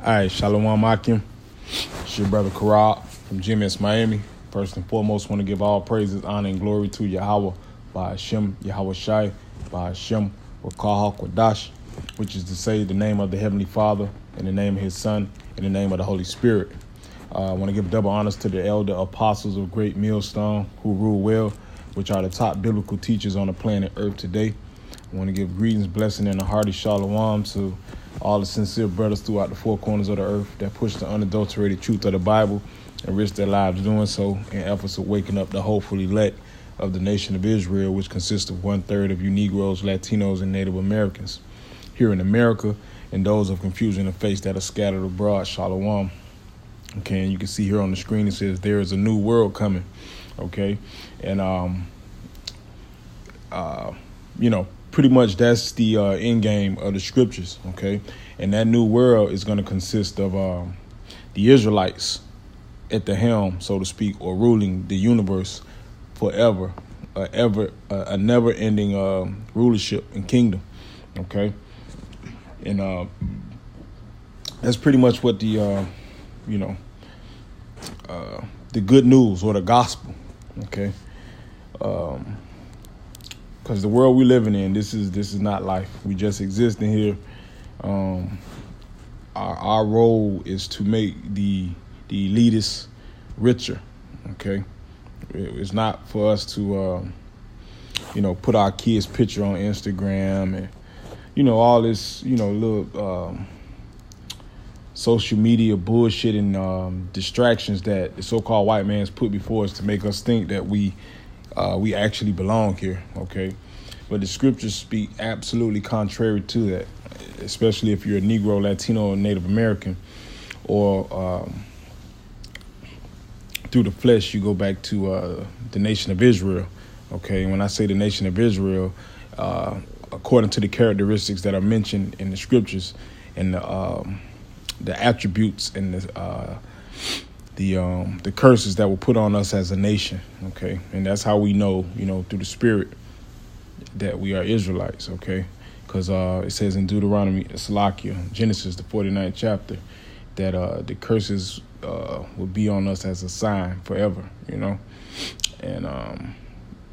All right, Shalom Akim. It's your brother Karab from GMS Miami. First and foremost, want to give all praises, honor, and glory to Yahweh by Hashem, Yahweh Shai, by Hashem, Wakah Kwadash, which is to say the name of the Heavenly Father, in the name of His Son, in the name of the Holy Spirit. I want to give double honors to the elder apostles of Great Millstone who rule well, which are the top biblical teachers on the planet Earth today. I want to give greetings, blessing, and a hearty shalom to all the sincere brothers throughout the four corners of the earth that push the unadulterated truth of the Bible and risk their lives doing so in efforts of waking up the hopeful elect of the nation of Israel, which consists of 1/3 of you Negroes, Latinos, and Native Americans here in America, and those of confusion and faith that are scattered abroad. Shalom. Okay, and you can see here on the screen it says there is a new world coming. Okay, and pretty much that's the end game of the scriptures. Okay, and that new world is going to consist of the Israelites at the helm, so to speak, or ruling the universe forever, a never-ending rulership and kingdom. Okay, and that's pretty much what the good news or the gospel. Okay. Because the world we're living in, this is not life. We just exist in here. Our role is to make the elitists richer. Okay, it's not for us to put our kids' picture on Instagram and all this little social media bullshit and distractions that the so-called white man's put before us to make us think that we actually belong here, okay? But the scriptures speak absolutely contrary to that, especially if you're a Negro, Latino, or Native American, or through the flesh, you go back to the nation of Israel, okay? And when I say the nation of Israel, according to the characteristics that are mentioned in the scriptures and the attributes and the curses that were put on us as a nation, okay? And that's how we know, through the Spirit that we are Israelites, okay? Because it says in Deuteronomy, Genesis, the 49th chapter, that the curses will be on us as a sign forever, And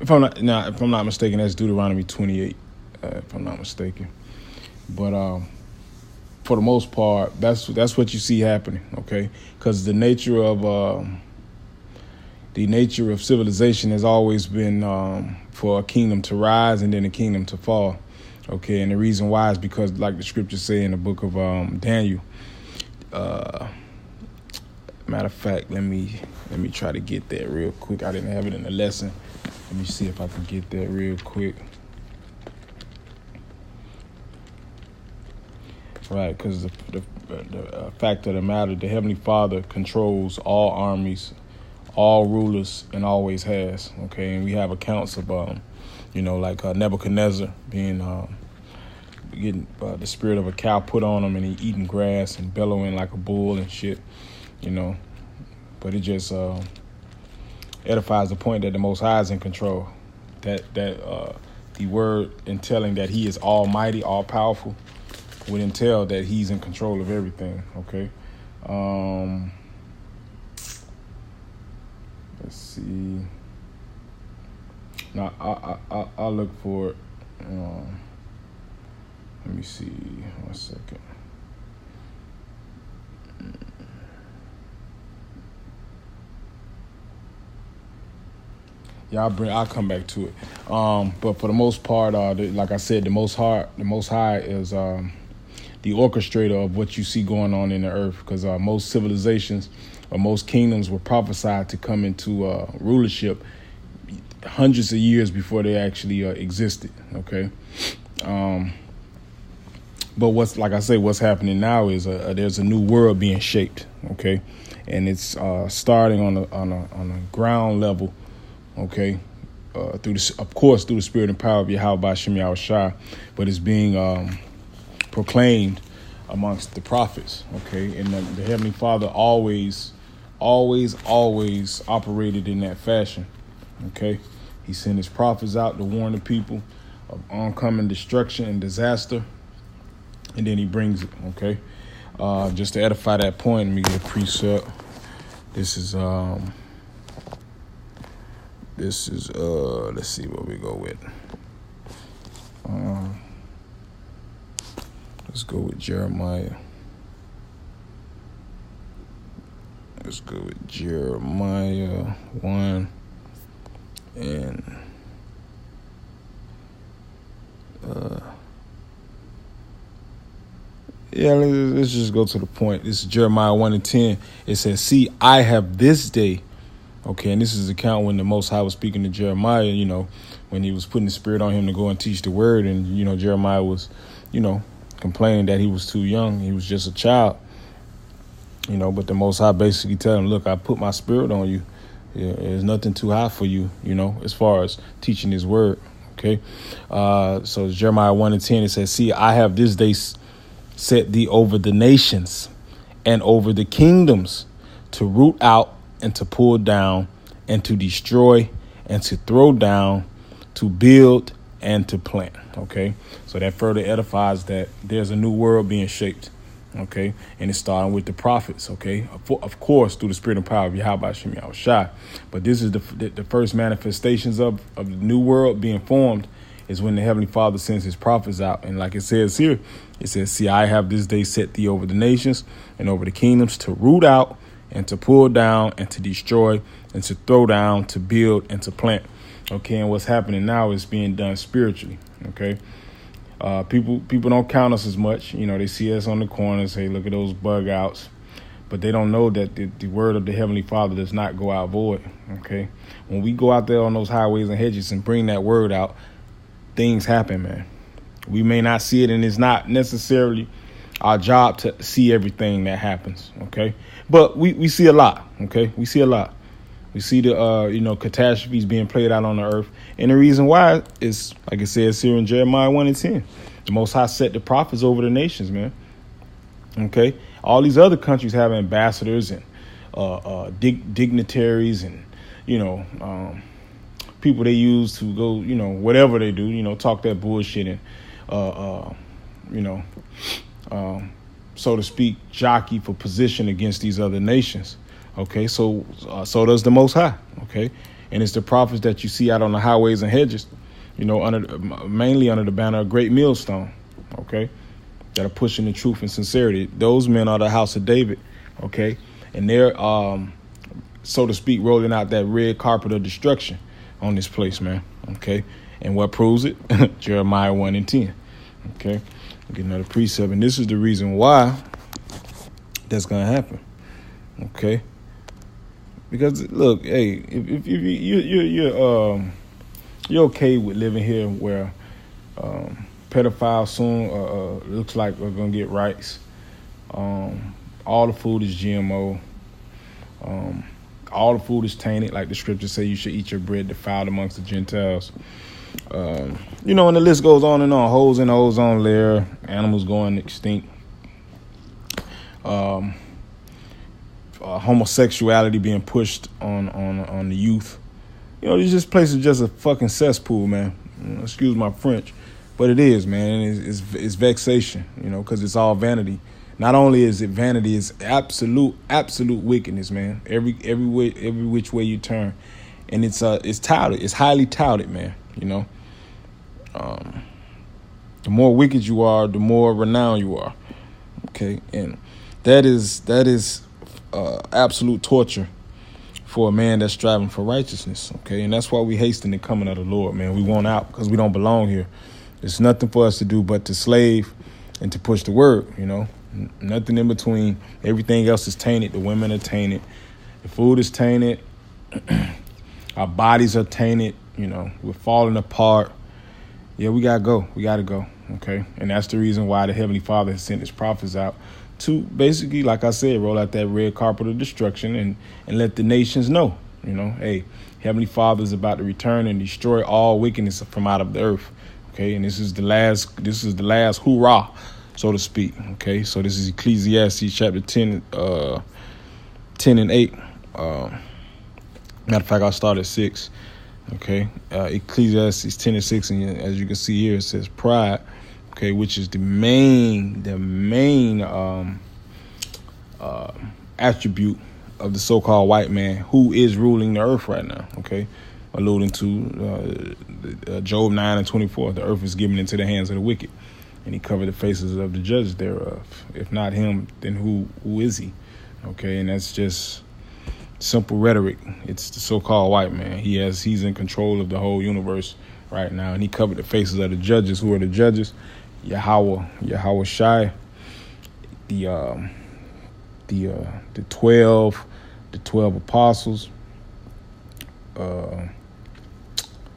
if I'm not mistaken, that's Deuteronomy 28, if I'm not mistaken. But for the most part, that's what you see happening, okay? Because the nature of civilization has always been for a kingdom to rise and then a kingdom to fall, okay? And the reason why is because, like the scriptures say in the book of Daniel. Matter of fact, let me try to get that real quick. I didn't have it in the lesson. Let me see if I can get that real quick. Right, because the fact of the matter, the Heavenly Father controls all armies, all rulers, and always has. Okay, and we have accounts of, like Nebuchadnezzar being getting the spirit of a cow put on him, and he eating grass and bellowing like a bull and shit. But it just edifies the point that the Most High is in control. That the word in telling that He is Almighty, all powerful, would entail that He's in control of everything, okay? Let's see. Now, I'll look for it. Let me see. 1 second. Yeah, I'll come back to it. But for the most part, like I said, the Most High is the orchestrator of what you see going on in the earth, because most civilizations or most kingdoms were prophesied to come into rulership hundreds of years before they actually existed. Okay, but what's happening now is there's a new world being shaped. Okay, and it's starting on a ground level. Okay, through the spirit and power of Yahweh by Hashem Yahweh Shai, but it's being proclaimed amongst the prophets, okay? And the Heavenly Father always operated in that fashion, okay? He sent His prophets out to warn the people of oncoming destruction and disaster, and then He brings it, okay? Just to edify that point, let me get a precept. This is let's see what we go with. Let's go with Jeremiah. Let's go with Jeremiah 1 and let's just go to the point. This is Jeremiah 1 and 10. It says, "See, I have this day." Okay, and this is the account when the Most High was speaking to Jeremiah, when he was putting the Spirit on him to go and teach the word. And, Jeremiah was, complaining that he was too young. He was just a child, but the Most High basically tell him, look, I put my Spirit on you. Yeah, there's nothing too high for you, as far as teaching his word. Okay. So it's Jeremiah 1 and 10. It says, "See, I have this day set thee over the nations and over the kingdoms to root out and to pull down and to destroy and to throw down, to build and to plant." Okay. So that further edifies that there's a new world being shaped. Okay. And it's starting with the prophets. Okay. Of course, through the spirit and power of Yahweh Shem Yahushai. But this is the first manifestations of the new world being formed is when the Heavenly Father sends his prophets out. And like it says here, it says, "See, I have this day set thee over the nations and over the kingdoms to root out and to pull down and to destroy and to throw down, to build and to plant." Okay. And what's happening now is being done spiritually. Okay. People don't count us as much. They see us on the corner, say, look at those bug outs. But they don't know that the word of the Heavenly Father does not go out void. Okay. When we go out there on those highways and hedges and bring that word out, things happen, man. We may not see it, and it's not necessarily our job to see everything that happens. Okay. But we see a lot. Okay. We see a lot. We see the, catastrophes being played out on the earth. And the reason why is, like it says here in Jeremiah 1 and 10, the Most High set the prophets over the nations, man. Okay. All these other countries have ambassadors and dignitaries and, people they use to go, whatever they do, talk that bullshit and, so to speak, jockey for position against these other nations. Okay, so does the Most High. Okay, and it's the prophets that you see out on the highways and hedges, mainly under the banner of Great Millstone. Okay, that are pushing the truth and sincerity. Those men are the house of David. Okay, and they're so to speak, rolling out that red carpet of destruction on this place, man. Okay, and what proves it? Jeremiah 1 and 10. Okay, get another precept, and this is the reason why that's gonna happen. Okay. Because look, hey, if you're okay with living here where pedophiles soon looks like we're gonna get rights. All the food is GMO. All the food is tainted, like the scriptures say. You should eat your bread defiled amongst the Gentiles. And the list goes on and on. Holes in the ozone layer, animals going extinct. Homosexuality being pushed on the youth. This place is just a fucking cesspool, man. Excuse my French, but it is, man. It's vexation, because it's all vanity. Not only is it vanity, it's absolute wickedness, man. Every which way you turn, and it's touted. It's highly touted, man. The more wicked you are, the more renowned you are. Okay, and that is absolute torture for a man that's striving for righteousness. Okay, and that's why we hasten the coming of the Lord, man. We want out because we don't belong here. There's nothing for us to do but to slave and to push the word. Nothing in between. Everything else is tainted. The women are tainted. The food is tainted. Our bodies are tainted. We're falling apart. Yeah, we gotta go. We gotta go. Okay, and that's the reason why the Heavenly Father has sent his prophets out to basically, like I said, roll out that red carpet of destruction and let the nations know, hey, Heavenly Father is about to return and destroy all wickedness from out of the earth. Okay, and this is the last hoorah, so to speak. Okay, so this is Ecclesiastes chapter 10 and 8. Matter of fact, I'll start at 6. Okay, Ecclesiastes 10 and 6, and as you can see here, it says pride. Okay, which is the main attribute of the so-called white man who is ruling the earth right now. Okay, alluding to Job 9:24. The earth is given into the hands of the wicked, and he covered the faces of the judges thereof. If not him, then who is he? Okay, and that's just simple rhetoric. It's the so-called white man. He's in control of the whole universe right now, and he covered the faces of the judges. Who are the judges? Yahweh Shai, the 12 apostles, and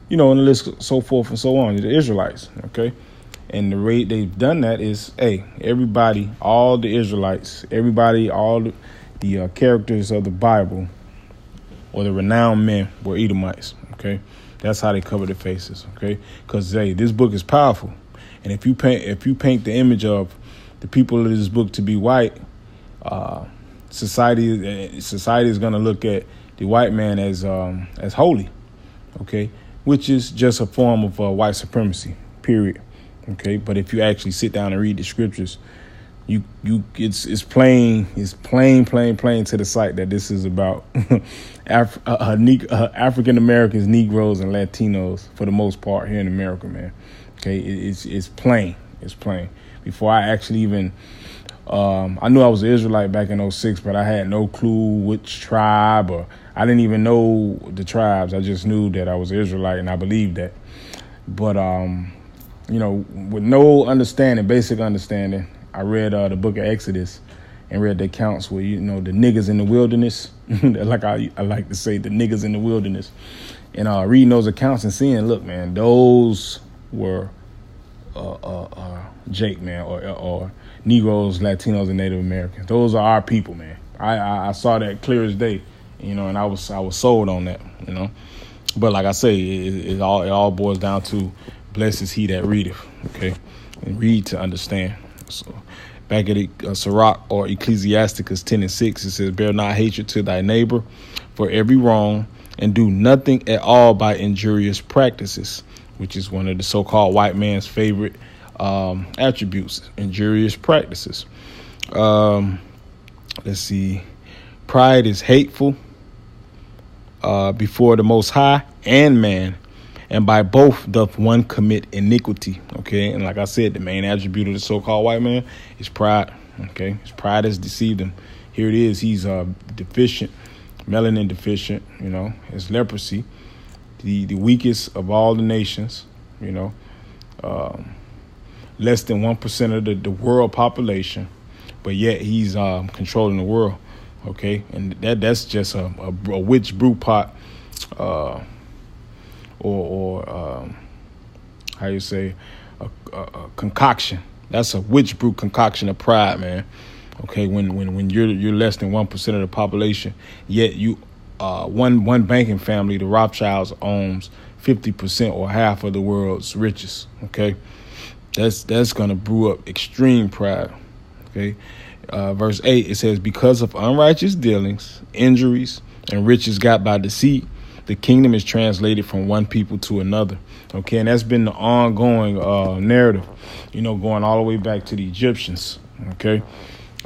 the list, so forth and so on. The Israelites, okay. And the rate they've done that is, everybody, all the Israelites, everybody, all the characters of the Bible, or the renowned men, were Edomites. Okay, that's how they cover their faces. Okay, because this book is powerful, and if you paint the image of the people of this book to be white, society is going to look at the white man as holy. Okay, which is just a form of white supremacy. Period. Okay, but if you actually sit down and read the scriptures, it's plain to the sight that this is about African Americans, Negroes, and Latinos for the most part here in America, man. Okay, it's plain. It's plain. Before I actually even, I knew I was an Israelite back in 2006, but I had no clue which tribe, or I didn't even know the tribes. I just knew that I was an Israelite, and I believed that. But with no basic understanding, I read the book of Exodus and read the accounts where, the niggas in the wilderness, like I like to say, the niggas in the wilderness, and reading those accounts and seeing, look, man, those were Jake, man, or Negroes, Latinos, and Native Americans. Those are our people, man. I saw that clear as day, and I was sold on that, But like I say, it all boils down to, blessed is he that readeth, okay, and read to understand. So back at Sirach or Ecclesiasticus 10:6, it says, bear not hatred to thy neighbor for every wrong, and do nothing at all by injurious practices, which is one of the so-called white man's favorite attributes, injurious practices. Let's see. Pride is hateful before the Most High and man, and by both doth one commit iniquity. Okay, and like I said, the main attribute of the so-called white man is pride. Okay, his pride has deceived him. Here it is. He's deficient, melanin deficient. His leprosy, the weakest of all the nations. Less than 1% of the world population, but yet he's controlling the world. Okay, and that's just a witch brew pot, or how you say, a concoction. That's a witch brew concoction of pride, man. Okay, when you're less than 1% of the population, yet you one banking family, the Rothschilds, owns 50% or half of the world's riches. Okay, that's gonna brew up extreme pride. Okay, verse 8, it says, because of unrighteous dealings, injuries, and riches got by deceit, the kingdom is translated from one people to another. Okay, and that's been the ongoing narrative, going all the way back to the Egyptians. Okay,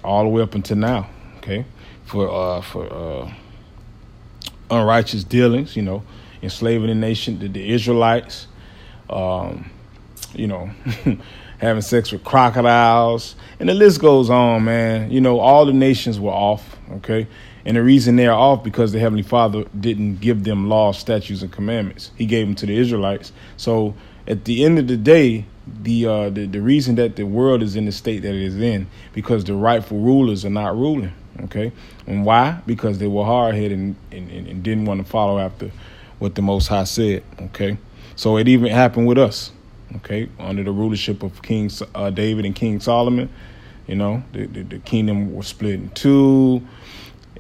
all the way up until now. Okay, for unrighteous dealings, enslaving the nation, the Israelites, having sex with crocodiles, and the list goes on, man. All the nations were off. Okay. And the reason they're off because the Heavenly Father didn't give them laws, statutes, and commandments. He gave them to the Israelites. So at the end of the day, the reason that the world is in the state that it is in, because the rightful rulers are not ruling. Okay. And why? Because they were hard-headed and didn't want to follow after what the Most High said. Okay. So it even happened with us. Okay. Under the rulership of King David and King Solomon, the kingdom was split in two.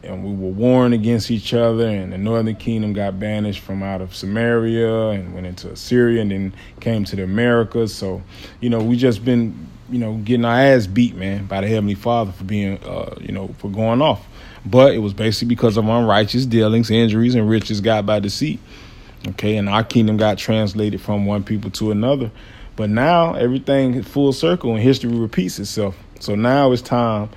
And we were warring against each other, and the northern kingdom got banished from out of Samaria and went into Assyria, and then came to the Americas. So, we just been, getting our ass beat, man, by the Heavenly Father for being, for going off. But it was basically because of unrighteous dealings, injuries, and riches got by deceit. Okay, and our kingdom got translated from one people to another. But now everything is full circle, and history repeats itself. So now it's time